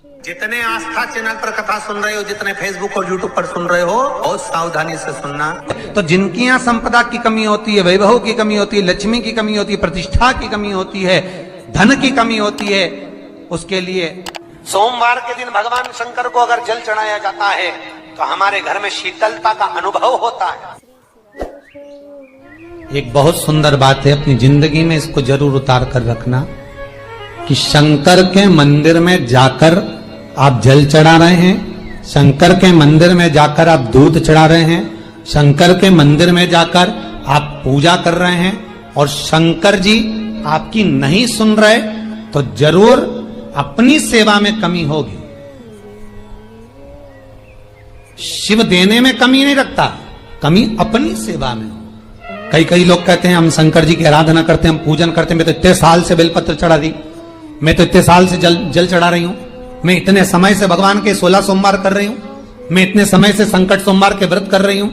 जितने आस्था चैनल पर कथा सुन रहे हो, जितने फेसबुक और यूट्यूब पर सुन रहे हो, बहुत सावधानी से सुनना। तो जिनकी यहाँ संपदा की कमी होती है, वैभव की कमी होती है, लक्ष्मी की कमी होती है, प्रतिष्ठा की कमी होती है, धन की कमी होती है, उसके लिए सोमवार के दिन भगवान शंकर को अगर जल चढ़ाया जाता है तो हमारे घर में शीतलता का अनुभव होता है। एक बहुत सुंदर बात है, अपनी जिंदगी में इसको जरूर उतार कर रखना कि शंकर के मंदिर में जाकर आप जल चढ़ा रहे हैं, शंकर के मंदिर में जाकर आप दूध चढ़ा रहे हैं, शंकर के मंदिर में जाकर आप पूजा कर रहे हैं और शंकर जी आपकी नहीं सुन रहे तो जरूर अपनी सेवा में कमी होगी। शिव देने में कमी नहीं रखता, कमी अपनी सेवा में। कई लोग कहते हैं हम शंकर जी की आराधना करते हैं, हम पूजन करते हैं, मैं तो इतने साल से बेलपत्र चढ़ा दी, मैं तो इतने साल से जल चढ़ा रही हूं, मैं इतने समय से भगवान के 16 सोमवार कर रही हूं, मैं इतने समय से संकट सोमवार के व्रत कर रही हूं।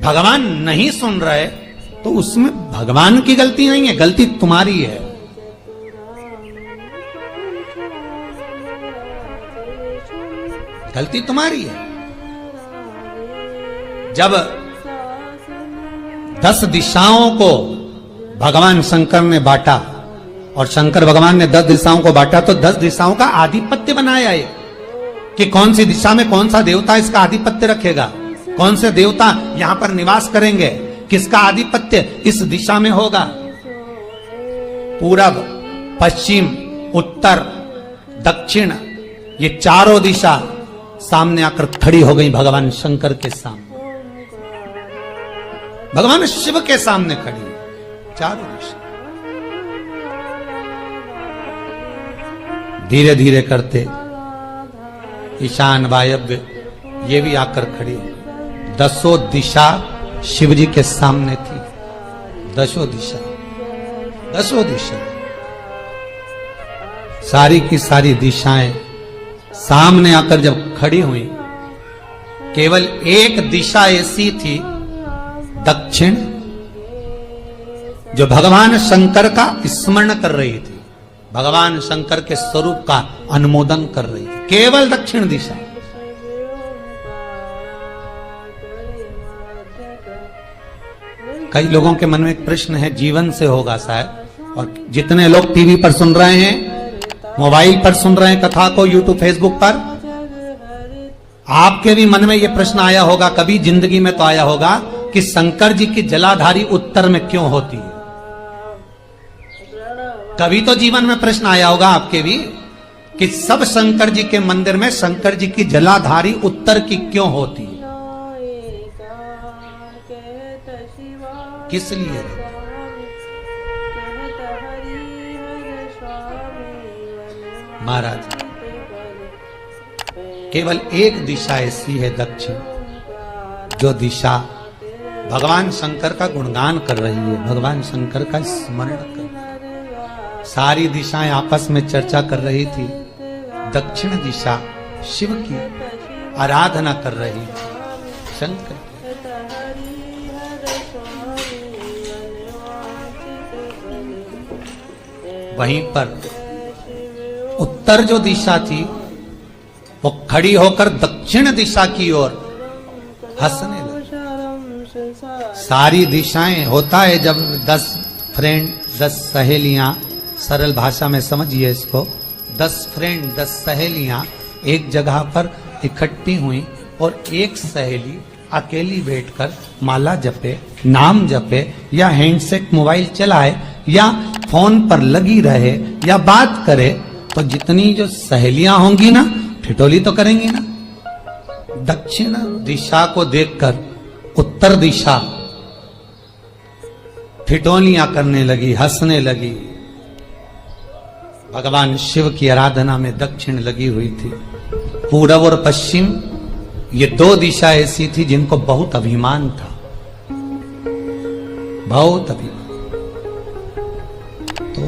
भगवान नहीं सुन रहे तो उसमें भगवान की गलती नहीं है, गलती तुम्हारी है। गलती तुम्हारी है। जब 10 दिशाओं को भगवान शंकर ने बांटा और शंकर भगवान ने 10 दिशाओं को बांटा तो 10 दिशाओं का आधिपत्य बनाया है कि कौन सी दिशा में कौन सा देवता इसका आधिपत्य रखेगा, कौन से देवता यहां पर निवास करेंगे, किसका आधिपत्य इस दिशा में होगा। पूरब, पश्चिम, उत्तर, दक्षिण, ये चारों दिशा सामने आकर खड़ी हो गई भगवान शंकर के सामने, भगवान शिव के सामने खड़ी चारों दिशा। धीरे धीरे करते ईशान, वायव्य ये भी आकर खड़ी। 10 दिशा शिव जी के सामने थी, 10 दिशा, 10 दिशा, सारी की सारी दिशाएं सामने आकर जब खड़ी हुई, केवल एक दिशा ऐसी थी दक्षिण, जो भगवान शंकर का स्मरण कर रही थी, भगवान शंकर के स्वरूप का अनुमोदन कर रही थी, केवल दक्षिण दिशा। कई लोगों के मन में एक प्रश्न है, जीवन से होगा शायद, और जितने लोग टीवी पर सुन रहे हैं, मोबाइल पर सुन रहे हैं कथा को, यूट्यूब, फेसबुक पर, आपके भी मन में यह प्रश्न आया होगा, कभी जिंदगी में तो आया होगा कि शंकर जी की जलाधारी उत्तर में क्यों होती है। कभी तो जीवन में प्रश्न आया होगा आपके भी कि सब शंकर जी के मंदिर में शंकर जी की जलाधारी उत्तर की क्यों होती है, किस लिए। महाराज, केवल एक दिशा ऐसी है दक्षिण, जो दिशा भगवान शंकर का गुणगान कर रही है, भगवान शंकर का स्मरण कर रही है। सारी दिशाएं आपस में चर्चा कर रही थी, दक्षिण दिशा शिव की आराधना कर रही थी, शंकर। वहीं पर उत्तर जो दिशा थी वो खड़ी होकर दक्षिण दिशा की ओर हंसने लगी। सारी दिशाएं, होता है जब 10 फ्रेंड, 10 सहेलियां, सरल भाषा में समझिए इसको, 10 फ्रेंड, 10 सहेलियां एक जगह पर इकट्ठी हुई और एक सहेली अकेली बैठकर माला जपे, नाम जपे, या हैंडसेट मोबाइल चलाए, या फोन पर लगी रहे, या बात करे, तो जितनी जो सहेलियां होंगी ना, ठिठोली तो करेंगी ना। दक्षिण दिशा को देखकर उत्तर दिशा ठिठोलियां करने लगी, हंसने लगी। भगवान शिव की आराधना में दक्षिण लगी हुई थी। पूरब और पश्चिम ये 2 दिशा ऐसी थी जिनको बहुत अभिमान था, बहुत अभिमान। तो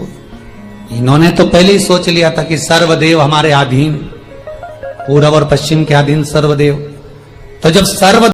इन्होंने तो पहले ही सोच लिया था कि सर्वदेव हमारे अधीन, पूरब और पश्चिम के अधीन सर्वदेव। तो जब सर्व